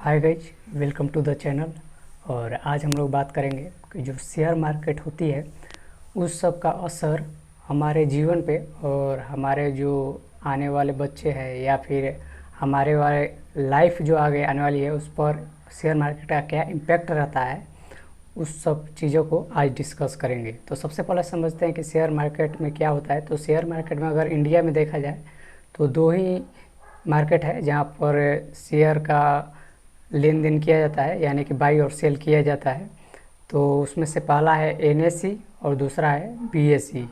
Hi guys, welcome to the channel. और आज हम लोग बात करेंगे कि जो शेयर मार्केट होती है उस सब का असर हमारे जीवन पे और हमारे जो आने वाले बच्चे हैं या फिर हमारे वाले लाइफ जो आगे आने वाली है उस पर शेयर मार्केट का क्या इम्पैक्ट रहता है, उस सब चीज़ों को आज डिस्कस करेंगे। तो सबसे पहले समझते हैं कि शेयर मार्केट में क्या होता है। तो शेयर मार्केट में अगर इंडिया में देखा जाए तो दो ही मार्केट है जहाँ पर शेयर का लेन देन किया जाता है, यानी कि बाई और सेल किया जाता है। तो उसमें से पहला है एनएसई और दूसरा है बीएसई।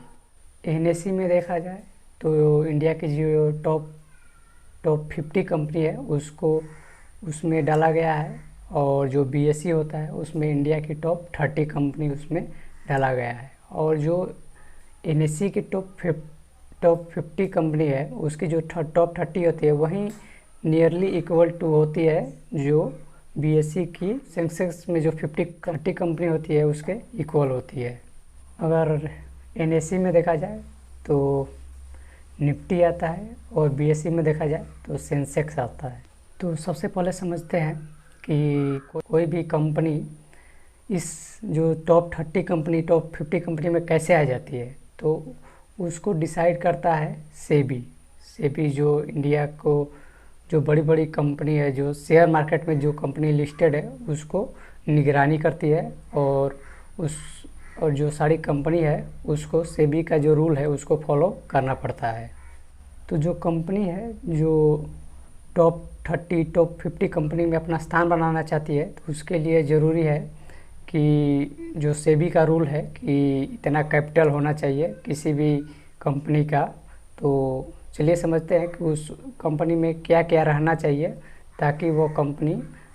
एनएसई में देखा जाए तो इंडिया की जो टॉप टॉप 50 कंपनी है उसको उसमें डाला गया है, और जो बीएसई होता है उसमें इंडिया की टॉप 30 कंपनी उसमें डाला गया है। और जो एनएसई की टॉप 50 कंपनी है उसकी जो टॉप 30 होती है वहीं नियरली इक्वल टू होती है जो बीएसई की सेंसेक्स में जो 30 कंपनी होती है उसके इक्वल होती है। अगर एनएसई में देखा जाए तो निफ्टी आता है और बीएसई में देखा जाए तो सेंसेक्स आता है। तो सबसे पहले समझते हैं कि कोई भी कंपनी इस जो टॉप 30 कंपनी टॉप 50 कंपनी में कैसे आ जाती है। तो उसको डिसाइड करता है सेबी जो इंडिया को जो बड़ी बड़ी कंपनी है जो शेयर मार्केट में जो कंपनी लिस्टेड है उसको निगरानी करती है, और जो सारी कंपनी है उसको सेबी का जो रूल है उसको फॉलो करना पड़ता है। तो जो कंपनी है जो टॉप 30 टॉप 50 कंपनी में अपना स्थान बनाना चाहती है तो उसके लिए ज़रूरी है कि जो सेबी का रूल है कि इतना कैपिटल होना चाहिए किसी भी कंपनी का। तो चलिए समझते हैं कि उस कंपनी में क्या क्या रहना चाहिए ताकि वो कंपनी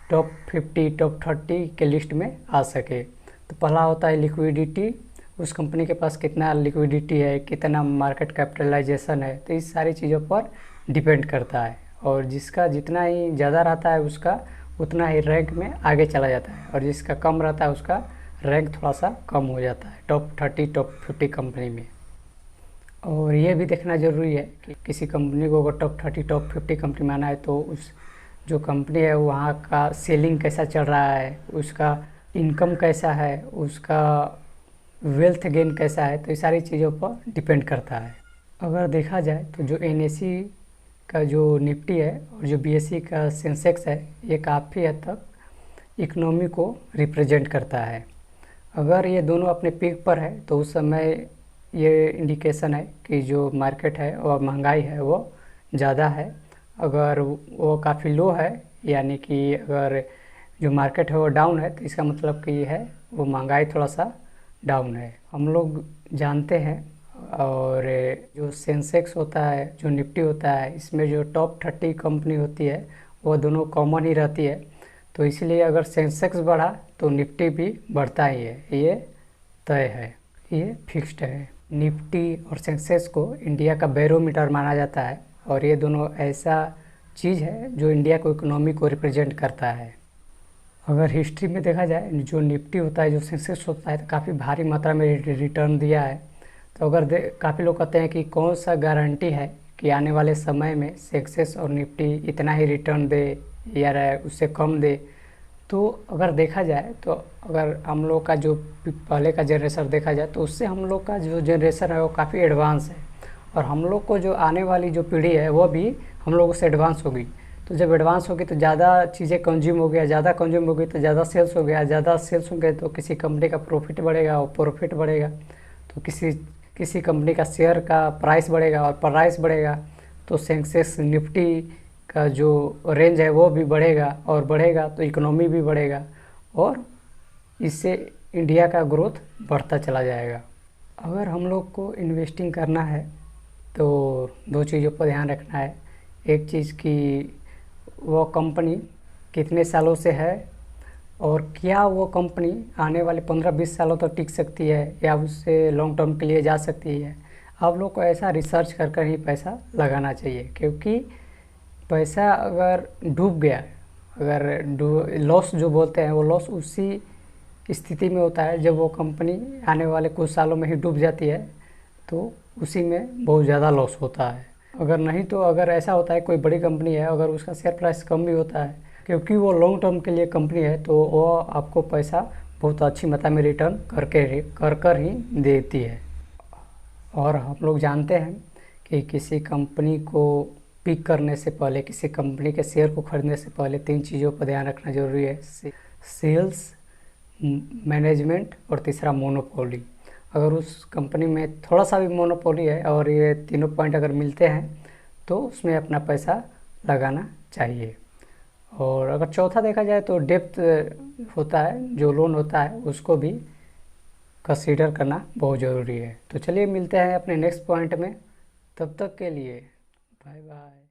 टॉप 50 टॉप 30 के लिस्ट में आ सके। तो पहला होता है लिक्विडिटी, उस कंपनी के पास कितना लिक्विडिटी है, कितना मार्केट कैपिटलाइजेशन है। तो इस सारी चीज़ों पर डिपेंड करता है, और जिसका जितना ही ज़्यादा रहता है उसका उतना ही रैंक में आगे चला जाता है, और जिसका कम रहता है उसका रैंक थोड़ा सा कम हो जाता है टॉप 30 टॉप 50 कंपनी में। और ये भी देखना ज़रूरी है कि किसी कंपनी को अगर टॉप 30 टॉप 50 कंपनी में आना है तो उस जो कंपनी है वहाँ का सेलिंग कैसा चल रहा है, उसका इनकम कैसा है, उसका वेल्थ गेन कैसा है। तो ये सारी चीज़ों पर डिपेंड करता है। अगर देखा जाए तो जो एनएसई का जो निफ्टी है और जो बीएसई का सेंसेक्स है ये काफ़ी हद तक इकोनॉमी को रिप्रेजेंट करता है। अगर ये दोनों अपने पीक पर है तो उस समय ये इंडिकेशन है कि जो मार्केट है और महंगाई है वो ज़्यादा है। अगर वो काफ़ी लो है यानी कि अगर जो मार्केट है वो डाउन है तो इसका मतलब कि ये है वो महंगाई थोड़ा सा डाउन है। हम लोग जानते हैं, और जो सेंसेक्स होता है जो निफ्टी होता है इसमें जो टॉप 30 कंपनी होती है वो दोनों कॉमन ही रहती है। तो इसलिए अगर सेंसेक्स बढ़ा तो निफ्टी भी बढ़ता ही है, ये तय है, ये फिक्स्ड है। निफ्टी और सेंसेक्स को इंडिया का बैरोमीटर माना जाता है, और ये दोनों ऐसा चीज़ है जो इंडिया को इकोनॉमी को रिप्रेजेंट करता है। अगर हिस्ट्री में देखा जाए जो निफ्टी होता है जो सेंसेक्स होता है तो काफ़ी भारी मात्रा में रिटर्न दिया है। तो अगर काफ़ी लोग कहते हैं कि कौन सा गारंटी है कि आने वाले समय में सेंसेक्स और निफ्टी इतना ही रिटर्न दे या उससे कम दे। तो अगर देखा जाए तो अगर हम लोग का जो पहले का जनरेशन देखा जाए तो उससे हम लोग का जो जनरेशन है वो काफ़ी एडवांस है, और हम लोग को जो आने वाली जो पीढ़ी है वो भी हम लोगों से एडवांस होगी। तो जब एडवांस होगी तो ज़्यादा चीज़ें कंज्यूम हो गया, ज़्यादा कंज्यूम होगी तो ज़्यादा सेल्स हो गया, ज़्यादा सेल्स होंगे तो किसी कंपनी का प्रॉफिट बढ़ेगा, और प्रॉफिट बढ़ेगा तो किसी कंपनी का शेयर का प्राइस बढ़ेगा, और प्राइस बढ़ेगा तो सेंसेक्स निफ्टी का जो रेंज है वो भी बढ़ेगा, और बढ़ेगा तो इकोनॉमी भी बढ़ेगा, और इससे इंडिया का ग्रोथ बढ़ता चला जाएगा। अगर हम लोग को इन्वेस्टिंग करना है तो दो चीज़ों पर ध्यान रखना है। एक चीज़ कि वो कंपनी कितने सालों से है, और क्या वो कंपनी आने वाले 15-20 सालों तक टिक सकती है या उससे लॉन्ग टर्म के लिए जा सकती है। आप लोग को ऐसा रिसर्च कर कर ही पैसा लगाना चाहिए, क्योंकि पैसा अगर डूब गया, अगर लॉस जो बोलते हैं वो लॉस उसी स्थिति में होता है जब वो कंपनी आने वाले कुछ सालों में ही डूब जाती है, तो उसी में बहुत ज़्यादा लॉस होता है। अगर नहीं तो अगर ऐसा होता है कोई बड़ी कंपनी है अगर उसका शेयर प्राइस कम भी होता है क्योंकि वो लॉन्ग टर्म के लिए कंपनी है, तो वो आपको पैसा बहुत अच्छी मात्रा में रिटर्न कर ही देती है। और हम लोग जानते हैं कि किसी कंपनी को पिक करने से पहले, किसी कंपनी के शेयर को खरीदने से पहले 3 चीज़ों पर ध्यान रखना ज़रूरी है: सेल्स, मैनेजमेंट और तीसरा मोनोपोली। अगर उस कंपनी में थोड़ा सा भी मोनोपोली है और ये तीनों पॉइंट अगर मिलते हैं तो उसमें अपना पैसा लगाना चाहिए। और अगर चौथा देखा जाए तो डेप्थ होता है, जो लोन होता है उसको भी कंसीडर करना बहुत ज़रूरी है। तो चलिए मिलते हैं अपने नेक्स्ट पॉइंट में, तब तक के लिए बाय बाय।